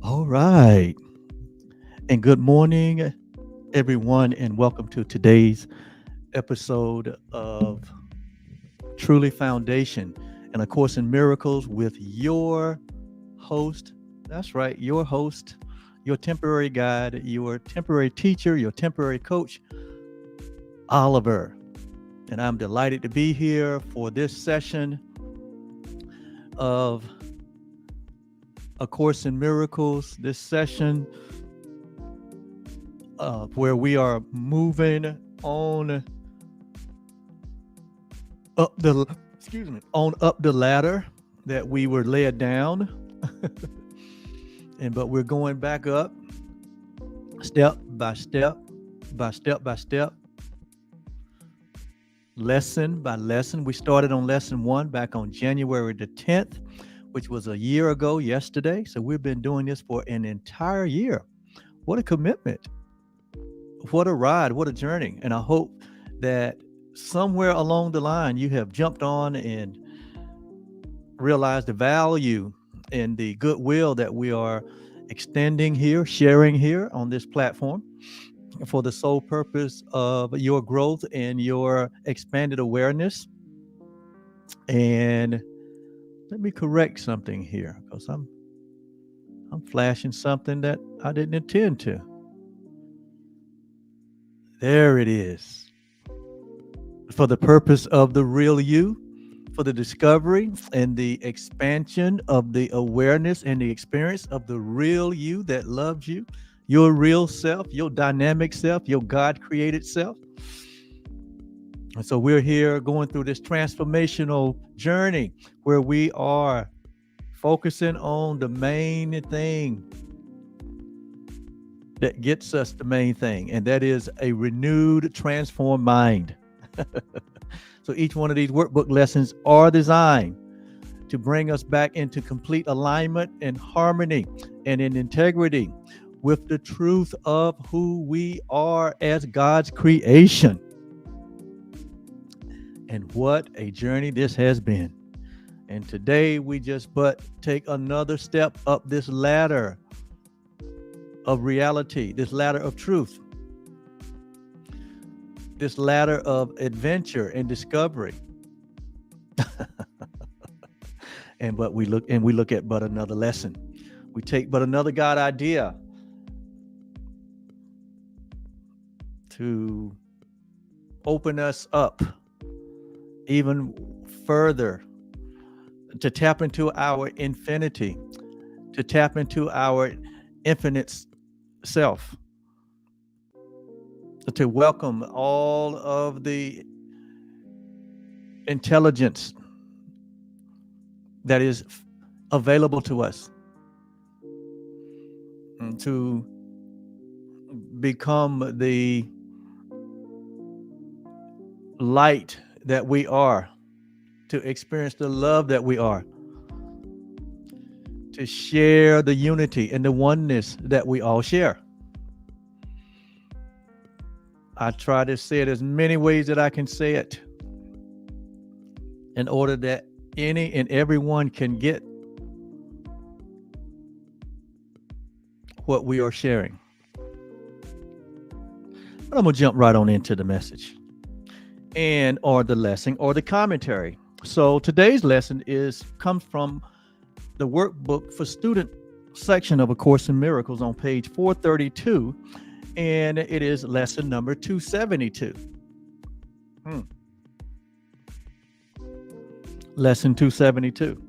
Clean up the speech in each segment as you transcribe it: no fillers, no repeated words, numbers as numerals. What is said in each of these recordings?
All right. And good morning, everyone, and welcome to today's episode of Truly Foundation and A Course in Miracles with your host. That's right, your host, your temporary guide, your temporary teacher, your temporary coach, Oliver. And I'm delighted to be here for this session of A Course in Miracles, this session where we are moving on up the on up the ladder that we were led down. But we're going back up step by step by step, lesson by lesson. We started on lesson 1 back on January the 10th, which was a year ago yesterday. So we've been doing this for an entire year. What a commitment. What a ride, what a journey. And I hope that somewhere along the line you have jumped on and realized the value and the goodwill that we are extending here, sharing here on this platform for the sole purpose of your growth and your expanded awareness. And let me correct something here because I'm flashing something that I didn't intend to. There it is. For the purpose of the real you, for the discovery and the expansion of the awareness and the experience of the real you that loves you, your real self, your dynamic self, your God created self. And so we're here going through this transformational journey where we are focusing on the main thing that gets us the main thing, and that is a renewed, transformed mind. So each one of these workbook lessons are designed to bring us back into complete alignment and harmony and in integrity with the truth of who we are as God's creation. And what a journey this has been. And today we just but take another step up this ladder of reality, this ladder of truth, this ladder of adventure and discovery. And we look at but another lesson. We take but another God idea to open us up even further, to tap into our infinity, to tap into our infinite self, to welcome all of the intelligence that is available to us, and to become the light that we are, to experience the love that we are, to share the unity and the oneness that we all share. I try to say it as many ways that I can say it in order that any and everyone can get what we are sharing. But I'm going to jump right on into the message or the lesson or the commentary. So today's lesson comes from the workbook for student section of A Course in Miracles on page 432, and it is lesson number 272. Lesson 272.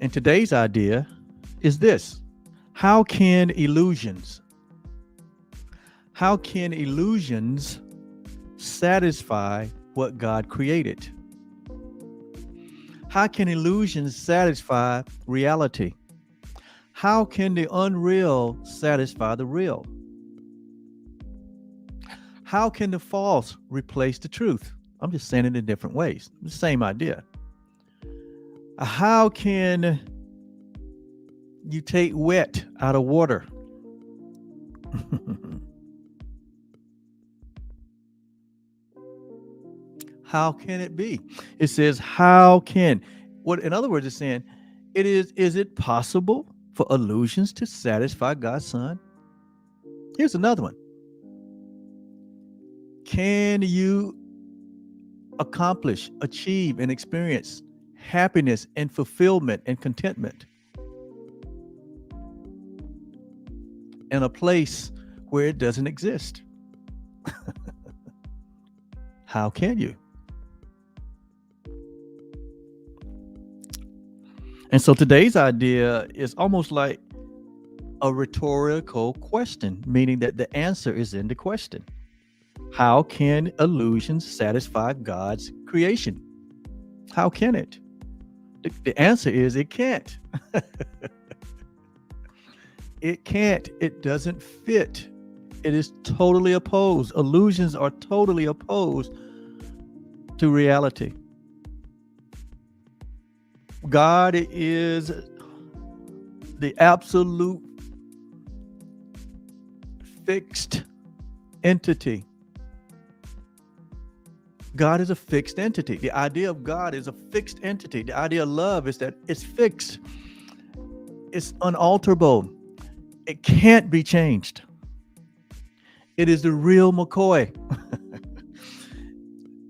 And today's idea is this: how can illusions satisfy what God created? How can illusions satisfy reality? How can the unreal satisfy the real? How can the false replace the truth? I'm just saying it in different ways. The same idea. How can you take wet out of water? How can it be? It says, how can, what, in other words, it's saying, is it possible for illusions to satisfy God's Son? Here's another one. Can you accomplish, achieve, and experience happiness and fulfillment and contentment in a place where it doesn't exist? How can you? And so today's idea is almost like a rhetorical question, meaning that the answer is in the question. How can illusions satisfy God's creation? How can it? The answer is it can't. It can't. It doesn't fit. It is totally opposed. Illusions are totally opposed to reality. God is the absolute fixed entity. God is a fixed entity. The idea of God is a fixed entity. The idea of love is that it's fixed. It's unalterable. It can't be changed. It is the real McCoy.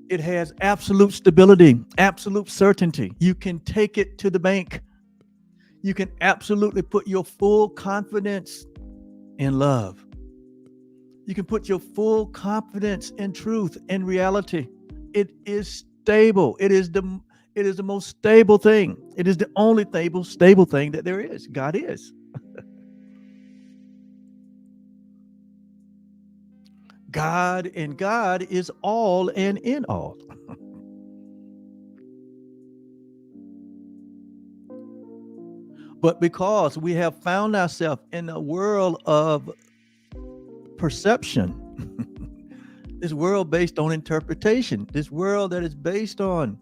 It has absolute stability, absolute certainty. You can take it to the bank. You can absolutely put your full confidence in love. You can put your full confidence in truth, in reality. It is stable. It is the most stable thing. It is the only stable thing that there is. God is. God is all and in all. But because we have found ourselves in a world of perception, this world based on interpretation, this world that is based on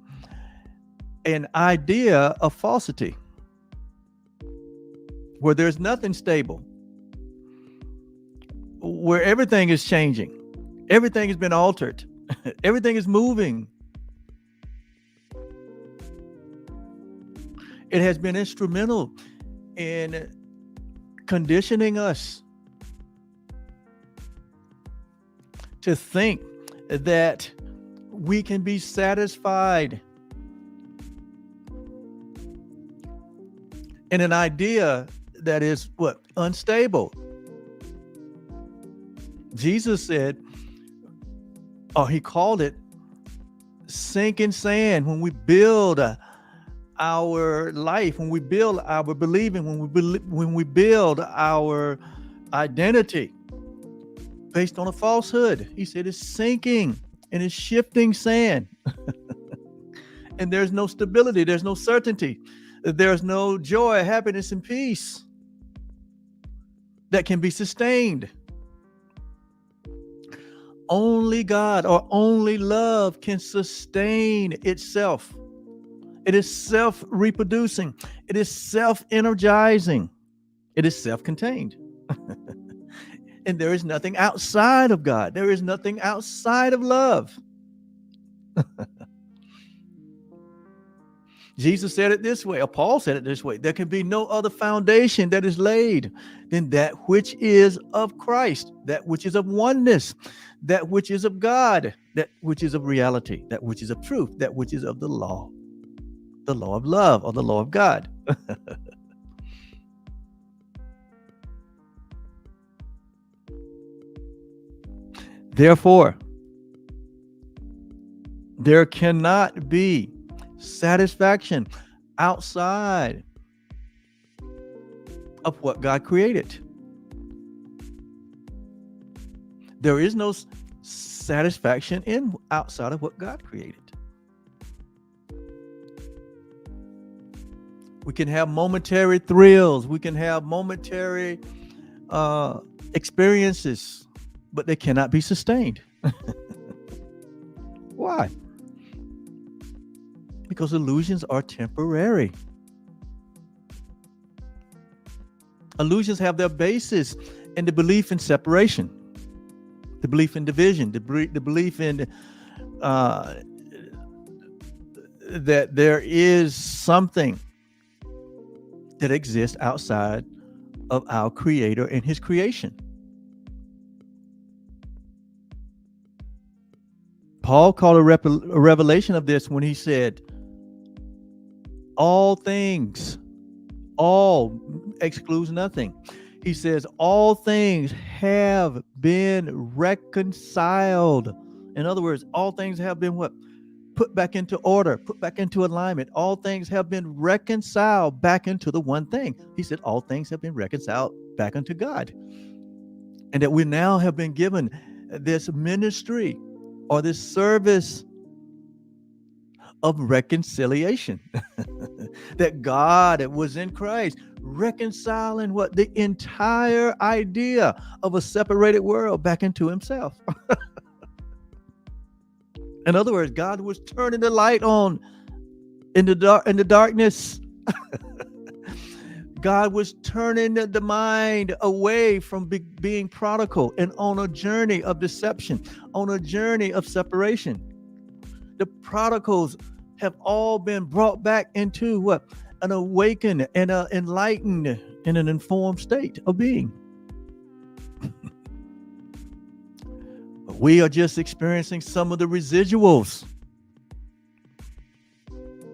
an idea of falsity, where there's nothing stable, where everything is changing, everything has been altered, everything is moving. It has been instrumental in conditioning us to think that we can be satisfied in an idea that is what? Unstable. Jesus said, or he called it sinking sand. When we build our life, when we build our believing, when we build our identity based on a falsehood, he said it's sinking and it's shifting sand. And there's no stability, there's no certainty, there's no joy, happiness, and peace that can be sustained. Only God or only love can sustain itself. It is self-reproducing. It is self-energizing. It is self-contained. And there is nothing outside of God. There is nothing outside of love. Jesus said it this way, or Paul said it this way: there can be no other foundation that is laid than that which is of Christ, that which is of oneness, that which is of God, that which is of reality, that which is of truth, that which is of the law of love, or the law of God. Therefore, there cannot be satisfaction outside of what God created. There is no satisfaction outside of what God created. We can have momentary thrills. We can have momentary experiences, but they cannot be sustained. Why? Because illusions are temporary. Illusions have their basis in the belief in separation, the belief in division, the belief in that there is something that exists outside of our Creator and His creation. Paul called a revelation of this when he said, all things, all excludes nothing. He says, all things have been reconciled. In other words, all things have been what? Put back into order, put back into alignment. All things have been reconciled back into the one thing. He said, all things have been reconciled back unto God. And that we now have been given this ministry or this service of reconciliation. That God was in Christ reconciling what? The entire idea of a separated world back into Himself. In other words, God was turning the light on in the darkness. God was turning the mind away from being prodigal and on a journey of deception, on a journey of separation. The prodigals have all been brought back into what? An awakened and an enlightened and an informed state of being. We are just experiencing some of the residuals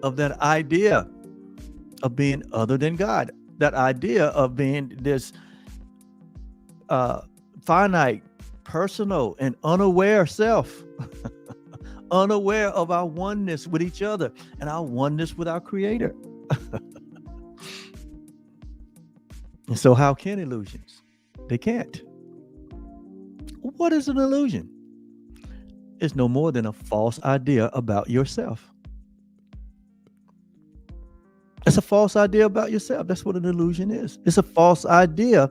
of that idea of being other than God. That idea of being this finite, personal, and unaware self. Unaware of our oneness with each other and our oneness with our Creator. And so how can illusions? They can't. What is an illusion? It's no more than a false idea about yourself. It's a false idea about yourself. That's what an illusion is. It's a false idea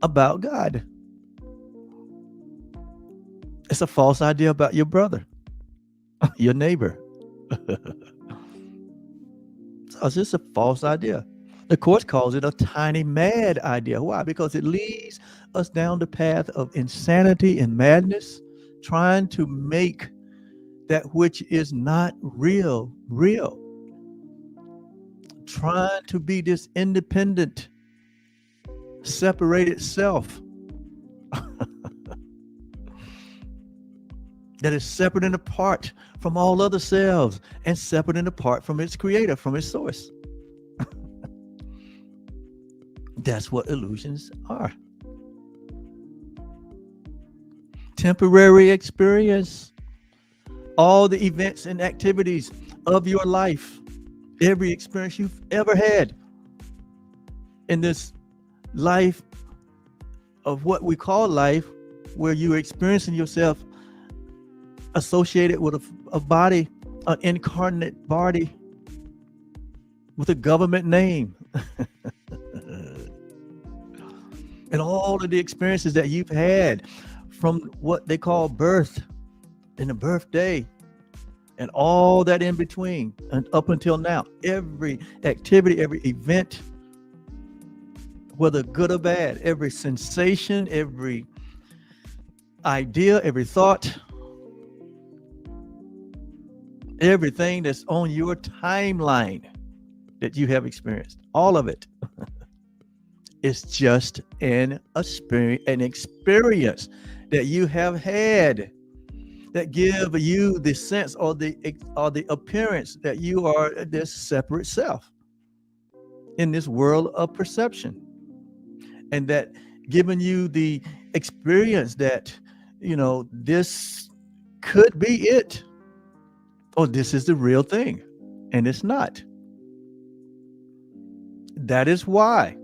about God. It's a false idea about your brother, your neighbor. So it's just a false idea. The Course calls it a tiny mad idea. Why? Because it leads us down the path of insanity and madness, trying to make that which is not real, real. Trying to be this independent, separated self that is separate and apart from all other selves and separate and apart from its Creator, from its source. That's what illusions are. Temporary experience. All the events and activities of your life, every experience you've ever had in this life of what we call life, where you're experiencing yourself associated with a body, an incarnate body with a government name. And all of the experiences that you've had from what they call birth and the birthday and all that in between and up until now, every activity, every event, whether good or bad, every sensation, every idea, every thought, everything that's on your timeline that you have experienced, all of it is just an experience that you have had that give you the sense or the appearance that you are this separate self in this world of perception, and that giving you the experience that, you know, this could be it, or this is the real thing, and it's not. That is why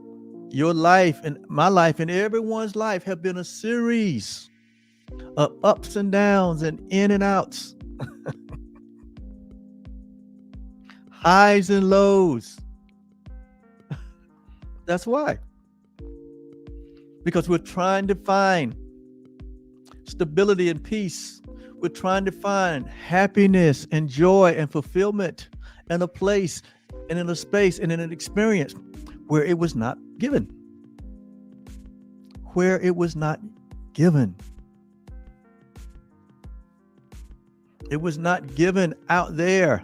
your life and my life and everyone's life have been a series of ups and downs and in and outs, highs and lows. That's why. Because we're trying to find stability and peace. We're trying to find happiness and joy and fulfillment in a place and in a space and in an experience where it was not given. Where it was not given. It was not given out there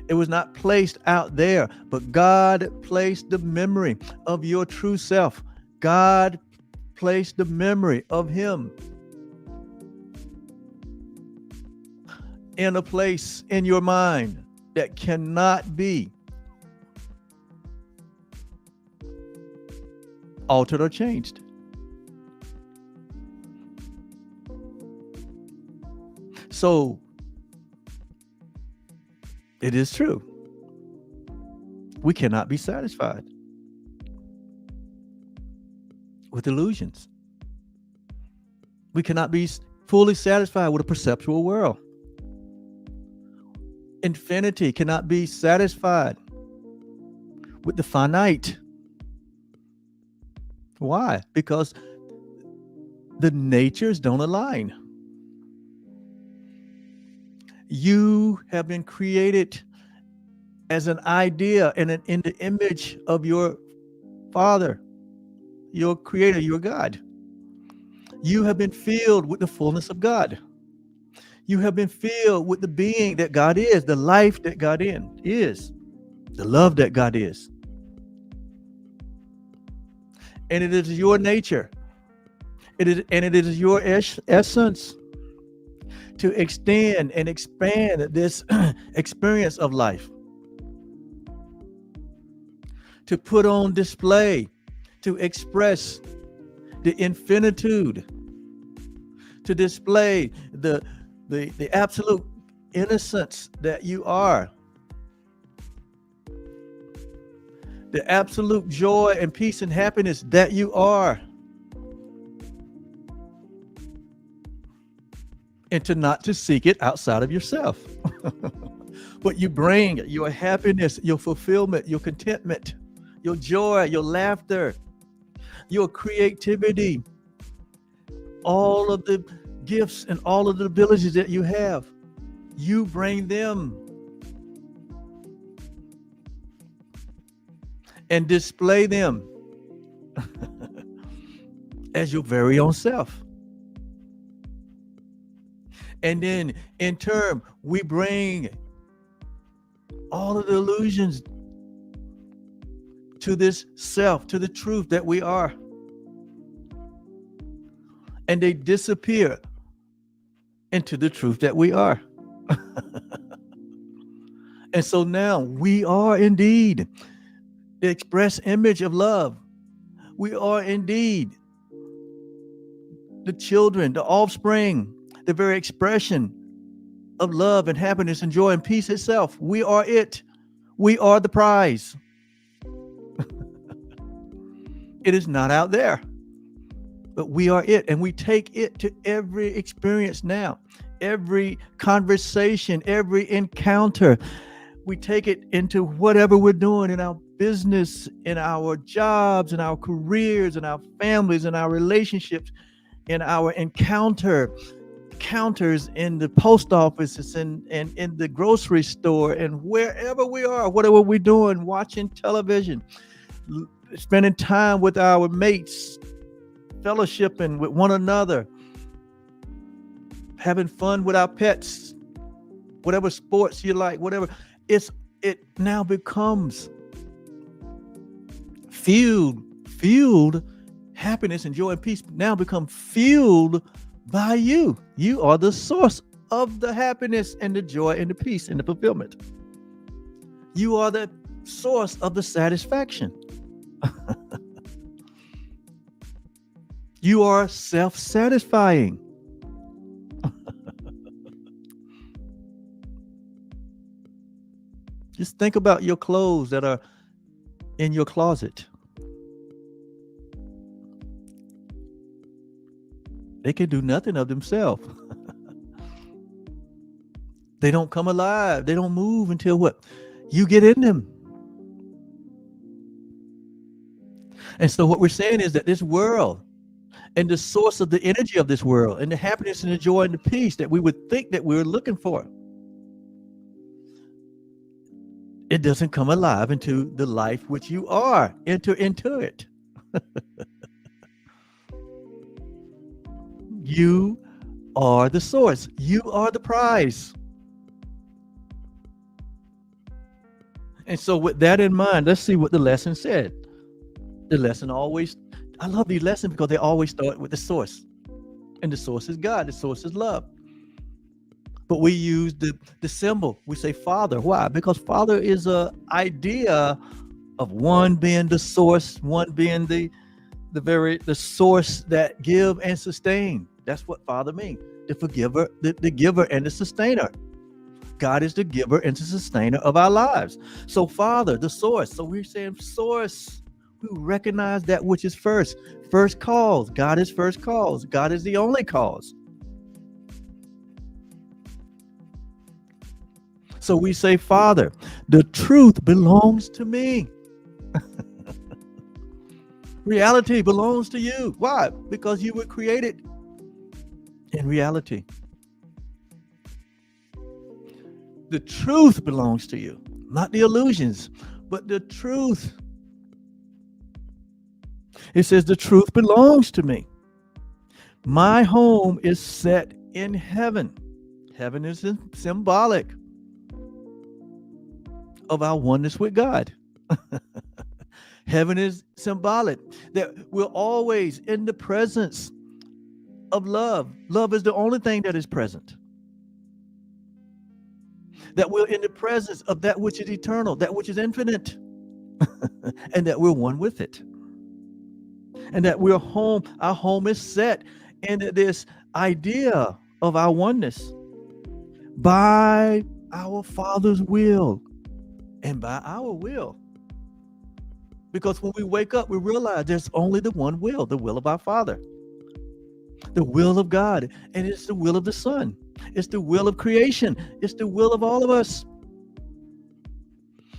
It was not placed out there, but God placed the memory of your true self. God placed the memory of Him in a place in your mind that cannot be altered or changed. So it is true. We cannot be satisfied with illusions. We cannot be fully satisfied with a perceptual world. Infinity cannot be satisfied with the finite. Why? Because the natures don't align. You have been created as an idea and in the image of your Father, your Creator, your God. You have been filled with the fullness of God. You have been filled with the being that God is, the life that God is, the love that God is. And it is your nature. It is your essence to extend and expand this experience of life, to put on display, to express the infinitude, to display the absolute innocence that you are, the absolute joy and peace and happiness that you are, and to not to seek it outside of yourself. But you bring your happiness, your fulfillment, your contentment, your joy, your laughter, your creativity, all of the gifts and all of the abilities that you have, you bring them and display them as your very own self. And then in turn, we bring all of the illusions to this self, to the truth that we are. And they disappear into the truth that we are. And so now we are indeed the express image of love. We are indeed the children, the offspring, the very expression of love and happiness and joy and peace itself. We are it. We are the prize. It is not out there, but we are it. And we take it to every experience now, every conversation, every encounter. We take it into whatever we're doing in our business, in our jobs, in our careers, in our families, in our relationships, in our encounters in the post offices and in the grocery store and wherever we are, whatever we're doing, watching television, spending time with our mates, fellowshipping with one another, having fun with our pets, whatever sports you like, whatever. It now becomes fueled happiness and joy and peace now become fueled by you. You are the source of the happiness and the joy and the peace and the fulfillment. You are the source of the satisfaction. You are self-satisfying. Just think about your clothes that are in your closet. They can do nothing of themselves. They don't come alive. They don't move until what? You get in them. And so what we're saying is that this world and the source of the energy of this world and the happiness and the joy and the peace that we would think that we were looking for, it doesn't come alive into the life which you are. Enter into it. You are the source. You are the prize. And so with that in mind, let's see what the lesson said. The lesson always, I love these lessons because they always start with the source. And the source is God. The source is love. But we use the symbol. We say Father. Why? Because Father is a idea of one being the source, one being the source that give and sustain. That's what Father means. The forgiver, the giver and the sustainer. God is the giver and the sustainer of our lives. So Father, the source. So we're saying source. We recognize that which is first. First cause. God is first cause. God is the only cause. So we say, Father, the truth belongs to me. Reality belongs to you. Why? Because you were created in reality. The truth belongs to you, not the illusions, but the truth. It says the truth belongs to me. My home is set in heaven. Heaven is symbolic of our oneness with God. Heaven is symbolic that we're always in the presence of love. Love is the only thing that is present. That we're in the presence of that which is eternal, that which is infinite, and that we're one with it. And that we're home, our home is set in this idea of our oneness by our Father's will and by our will. Because when we wake up, we realize there's only the one will, the will of our Father, the will of God, and it's the will of the Son. It's the will of creation. It's the will of all of us.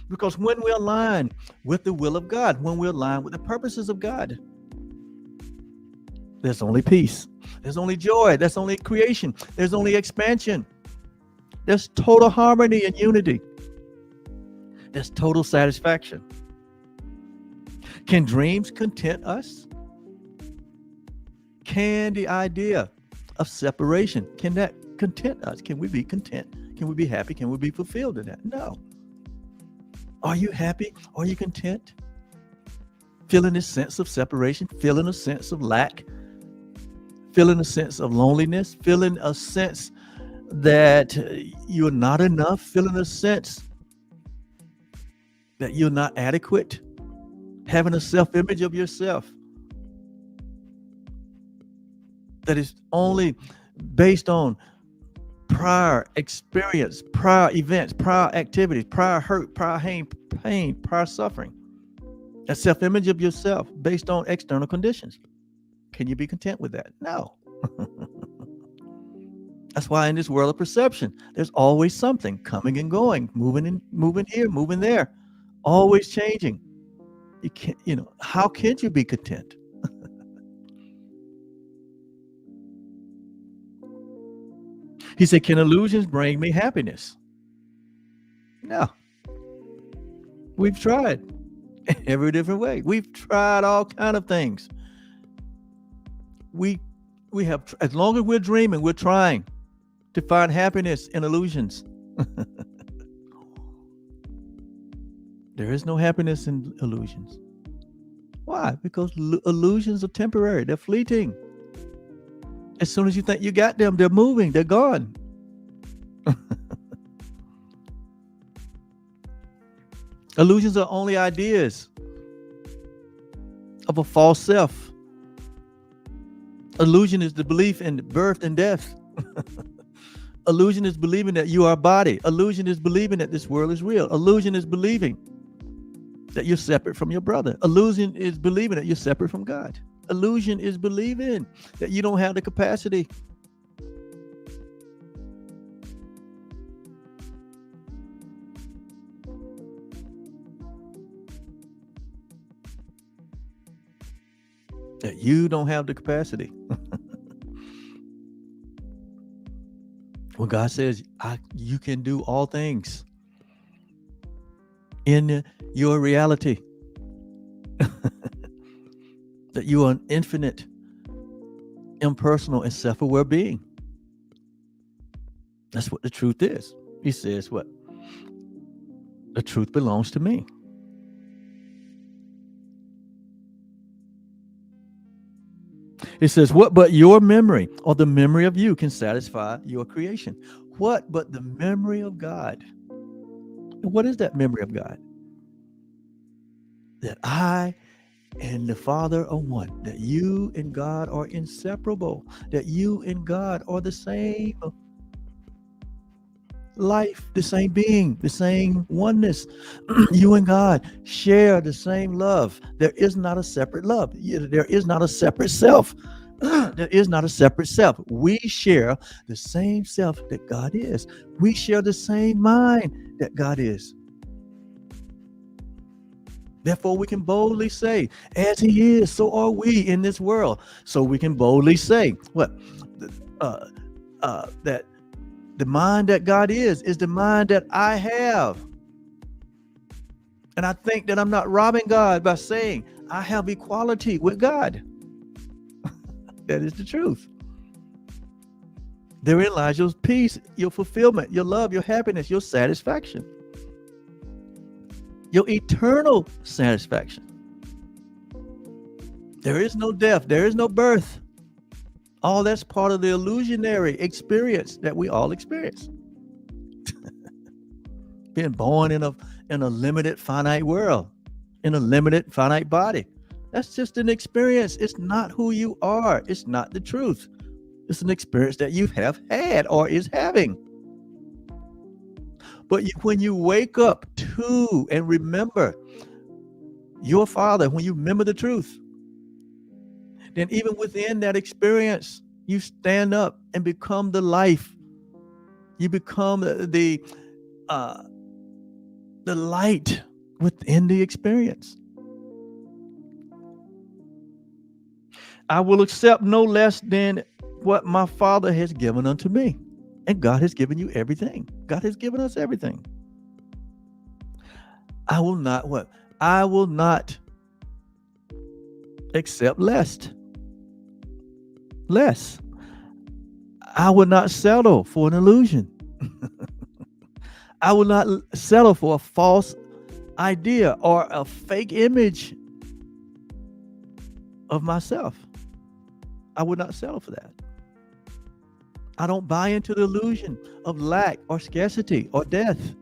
Because when we align with the will of God, when we align with the purposes of God, there's only peace. There's only joy. There's only creation. There's only expansion. There's total harmony and unity. There's total satisfaction. Can dreams content us? Can the idea of separation, can that content us? Can we be content? Can we be happy? Can we be fulfilled in that? No. Are you happy? Are you content? Feeling a sense of separation, feeling a sense of lack, feeling a sense of loneliness, feeling a sense that you're not enough, feeling a sense that you're not adequate, having a self-image of yourself that is only based on prior experience, prior events, prior activities, prior hurt, prior pain, prior suffering. A self-image of yourself based on external conditions. Can you be content with that? No. That's why in this world of perception, there's always something coming and going, moving here, moving there, always changing. You can't, how can you be content? He said, can illusions bring me happiness? No. We've tried every different way. We've tried all kind of things. We have, as long as we're dreaming, we're trying to find happiness in illusions. There is no happiness in illusions. Why? Because illusions are temporary. They're fleeting. As soon as you think you got them, they're moving. They're gone. Illusions are only ideas of a false self. Illusion is the belief in birth and death. Illusion is believing that you are a body. Illusion is believing that this world is real. Illusion is believing that you're separate from your brother. Illusion is believing that you're separate from God. Illusion is believing that you don't have the capacity. That you don't have the capacity. Well, God says, you can do all things in your reality. That you are an infinite, impersonal, and self-aware being. That's what the truth is. He says what? The truth belongs to me. It says, what but your memory or the memory of you can satisfy your creation? What but the memory of God? And what is that memory of God? That I and the Father are one, that you and God are inseparable, that you and God are the same life, the same being, the same oneness. You and God share the same love. There is not a separate love. There is not a separate self. There is not a separate self. We share the same self that God is. We share the same mind that God is. Therefore, we can boldly say, as He is, so are we in this world. So we can boldly say, what? That the mind that God is the mind that I have. And I think that I'm not robbing God by saying I have equality with God. That is the truth. Therein lies your peace, your fulfillment, your love, your happiness, your satisfaction, your eternal satisfaction. There is no death, there is no birth. All that's part of the illusionary experience that we all experience. Being born in a limited finite world, in a limited finite body. That's just an experience. It's not who you are. It's not the truth. It's an experience that you have had or is having. But when you wake up to and remember your Father, when you remember the truth, then even within that experience, you stand up and become the life. You become the light within the experience. I will accept no less than what my Father has given unto me. And God has given you everything. God has given us everything. I will not what? I will not accept less. Less. I will not settle for an illusion. I will not settle for a false idea or a fake image of myself. I would not settle for that. I don't buy into the illusion of lack or scarcity or death.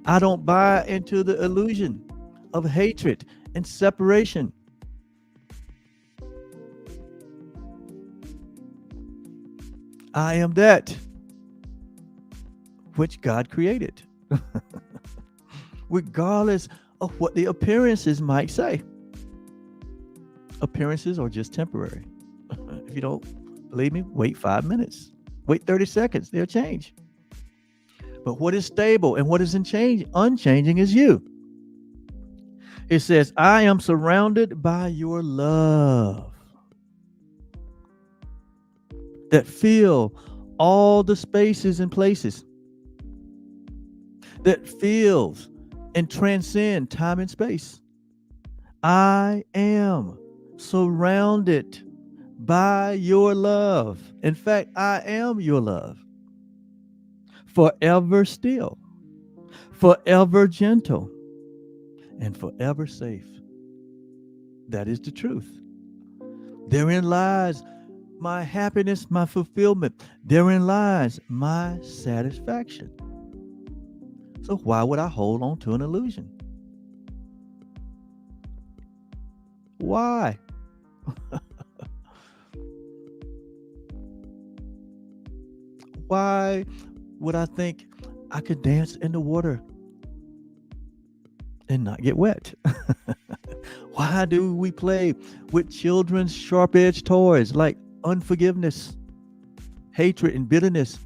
I don't buy into the illusion of hatred and separation. I am that which God created, regardless of what the appearances might say. Appearances are just temporary. If you don't believe me, wait 5 minutes. Wait 30 seconds. They'll change. But what is stable and what is unchanging is you. It says, I am surrounded by your love that fill all the spaces and places, that fills and transcend time and space. I am surrounded by your love. In fact, I am your love. Forever still, forever gentle, and forever safe. That is the truth. Therein lies my happiness, my fulfillment. Therein lies my satisfaction. So why would I hold on to an illusion? Why? Why would I think I could dance in the water and not get wet? Why do we play with children's sharp-edged toys like unforgiveness, hatred, and bitterness,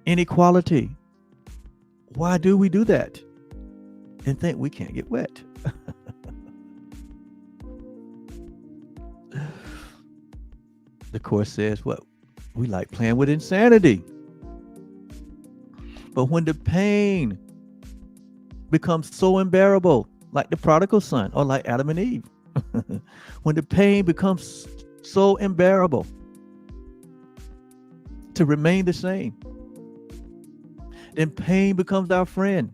inequality? Why do we do that and think we can't get wet? The Course says, what? We like playing with insanity. But when the pain becomes so unbearable, like the prodigal son or like Adam and Eve, when the pain becomes so unbearable to remain the same, Then pain becomes our friend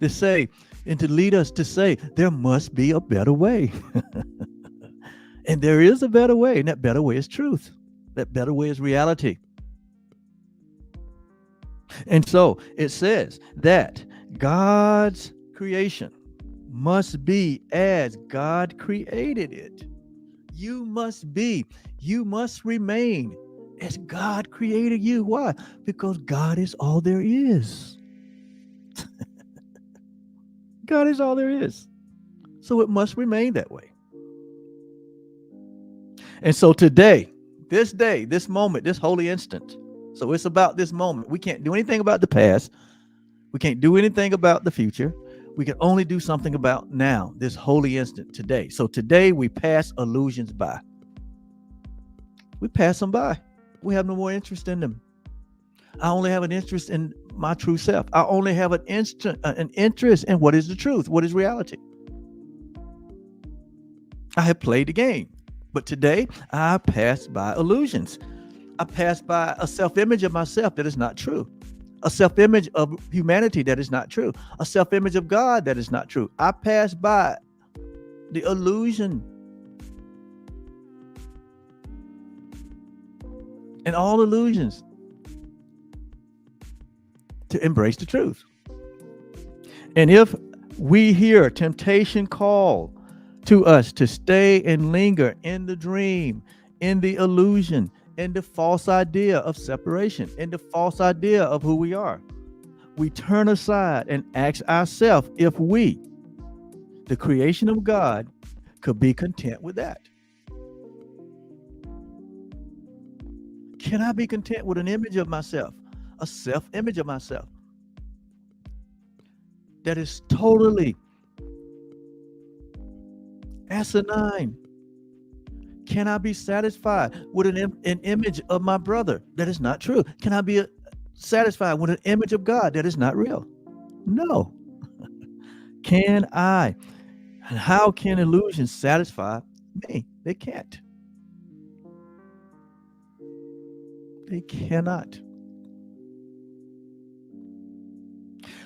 to say, and to lead us to say, there must be a better way. And there is a better way, and that better way is truth. That better way is reality. And so it says that God's creation must be as God created it. You must be, you must remain as God created you. Why? Because God is all there is. God is all there is. So it must remain that way. And so today, this day, this moment, this holy instant. So it's about this moment. We can't do anything about the past. We can't do anything about the future. We can only do something about now, this holy instant today. So today we pass illusions by. We pass them by. We have no more interest in them. I only have an interest in my true self. I only have an interest in what is the truth, what is reality. I have played the game, but today I pass by illusions. I pass by a self-image of myself that is not true, a self-image of humanity that is not true, a self-image of God that is not true. I pass by the illusion and all illusions to embrace the truth. And if we hear temptation call to us to stay and linger in the dream, in the illusion, in the false idea of separation, in the false idea of who we are, we turn aside and ask ourselves if we, the creation of God, could be content with that. Can I be content with an image of myself, a self-image of myself that is totally asinine? Can I be satisfied with an image of my brother that is not true? Can I be satisfied with an image of God that is not real? No. Can I? And how can illusions satisfy me? They can't. They cannot.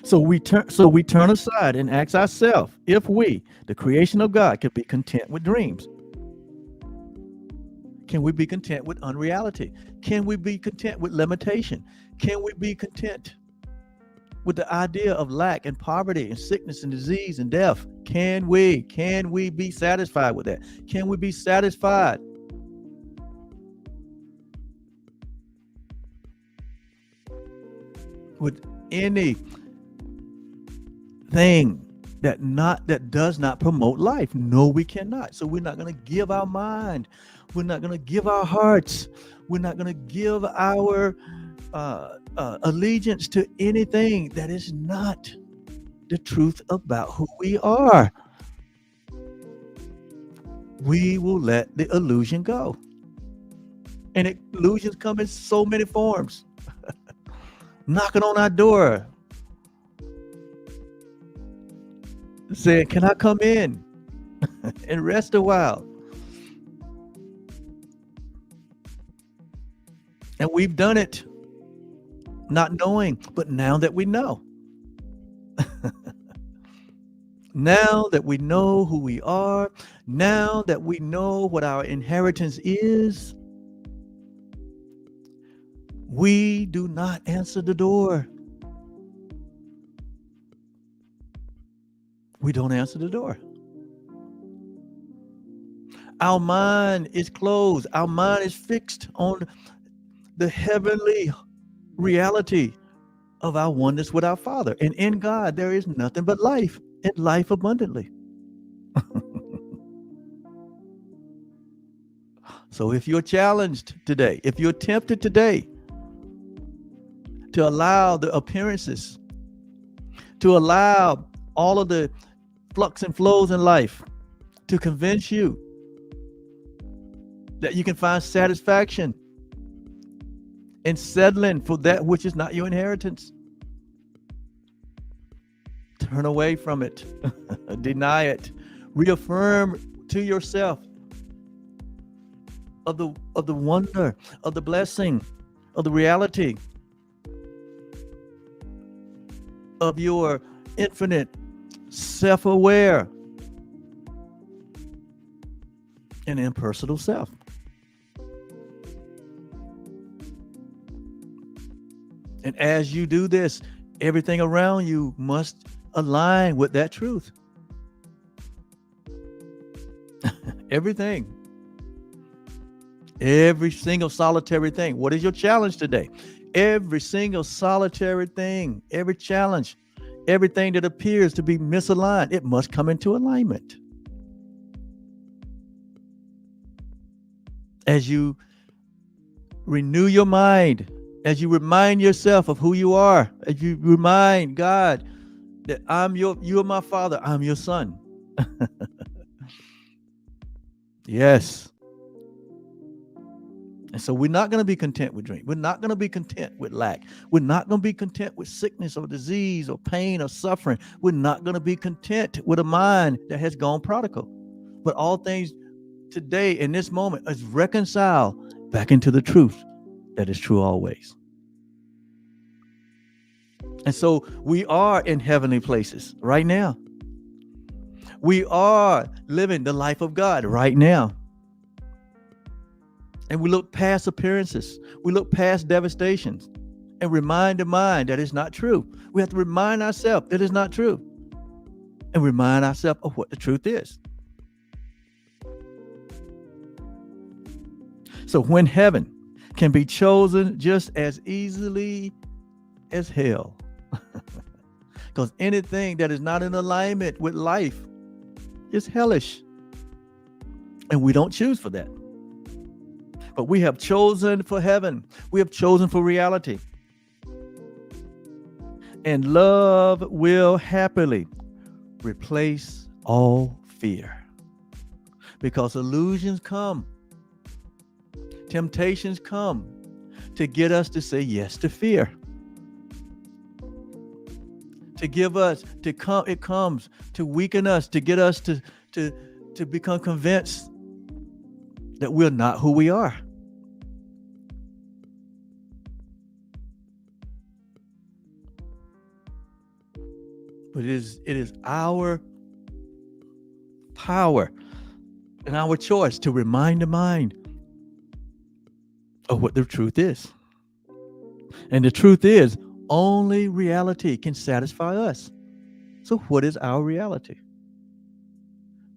So we turn aside and ask ourselves if we, the creation of God, can be content with dreams. Can we be content with unreality? Can we be content with limitation? Can we be content with the idea of lack and poverty and sickness and disease and death? Can we be satisfied with that? Can we be satisfied with anything that does not promote life? No, we cannot. So we're not going to give our mind, we're not going to give our hearts, we're not going to give our allegiance to anything that is not the truth about who we are. We will let the illusion go. And illusions come in so many forms. Knocking on our door, saying, can I come in and rest a while? And we've done it not knowing, but now that we know, now that we know who we are, now that we know what our inheritance is, we do not answer the door. We don't answer the door. Our mind is closed. Our mind is fixed on the heavenly reality of our oneness with our Father. And in God, there is nothing but life, and life abundantly. So if you're challenged today, if you're tempted today to allow the appearances, to allow all of the flux and flows in life to convince you that you can find satisfaction in settling for that which is not your inheritance, turn away from it. Deny it. Reaffirm to yourself of the wonder, of the blessing, of the reality of your infinite self-aware and impersonal self. And as you do this, everything around you must align with that truth. Everything. Every single solitary thing. What is your challenge today? Every single solitary thing, every challenge, everything that appears to be misaligned, it must come into alignment. As you renew your mind, as you remind yourself of who you are, as you remind God that you are my father, I'm your son. Yes. And so we're not going to be content with drink. We're not going to be content with lack. We're not going to be content with sickness or disease or pain or suffering. We're not going to be content with a mind that has gone prodigal. But all things today in this moment is reconciled back into the truth that is true always. And so we are in heavenly places right now. We are living the life of God right now. And we look past appearances. We look past devastations and remind the mind that it's not true. We have to remind ourselves that it's not true and remind ourselves of what the truth is. So when heaven can be chosen just as easily as hell, because anything that is not in alignment with life is hellish. And we don't choose for that. But we have chosen for heaven. We have chosen for reality. And love will happily replace all fear. Because illusions come, temptations come to get us to say yes to fear. To give us, it comes to weaken us, to get us to become convinced that we're not who we are. But it is our power and our choice to remind the mind of what the truth is. And the truth is, only reality can satisfy us. So what is our reality?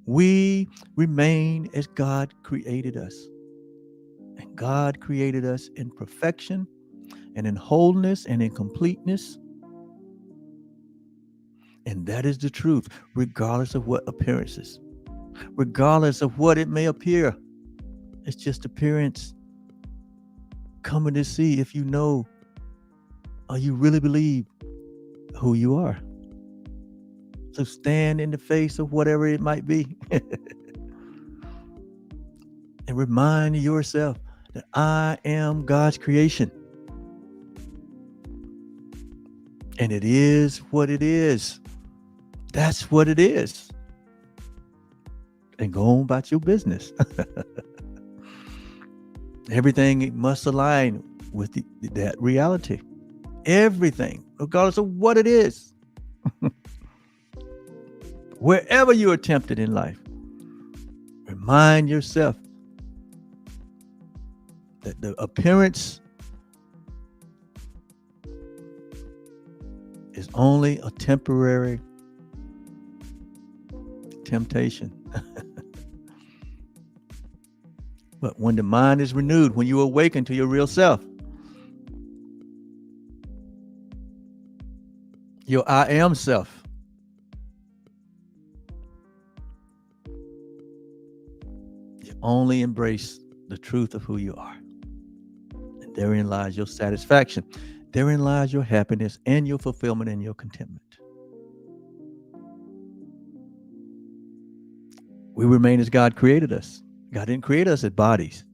We remain as God created us. And God created us in perfection and in wholeness and in completeness. And that is the truth, regardless of what appearances, regardless of what it may appear. It's just appearance. Coming to see if you know or you really believe who you are. So stand in the face of whatever it might be and remind yourself that I am God's creation. And it is what it is. That's what it is. And go on about your business. Everything must align with that reality. Everything, regardless of what it is. Wherever you are tempted in life, remind yourself that the appearance is only a temporary temptation. But when the mind is renewed, when you awaken to your real self, your I am self, you only embrace the truth of who you are. And therein lies your satisfaction. Therein lies your happiness and your fulfillment and your contentment. We remain as God created us. God didn't create us as bodies.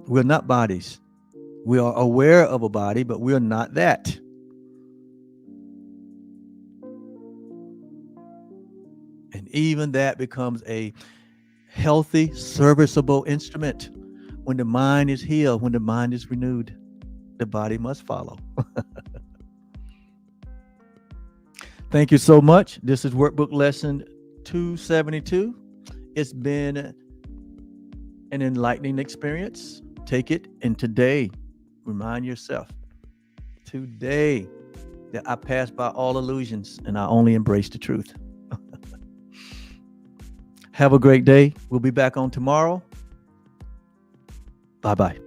We're not bodies. We are aware of a body, but we are not that. And even that becomes a healthy, serviceable instrument. When the mind is healed, when the mind is renewed, the body must follow. Thank you so much. This is Workbook Lesson 272. It's been an enlightening experience. Take it, and today, remind yourself, today, that I pass by all illusions and I only embrace the truth. Have a great day. We'll be back on tomorrow. Bye-bye.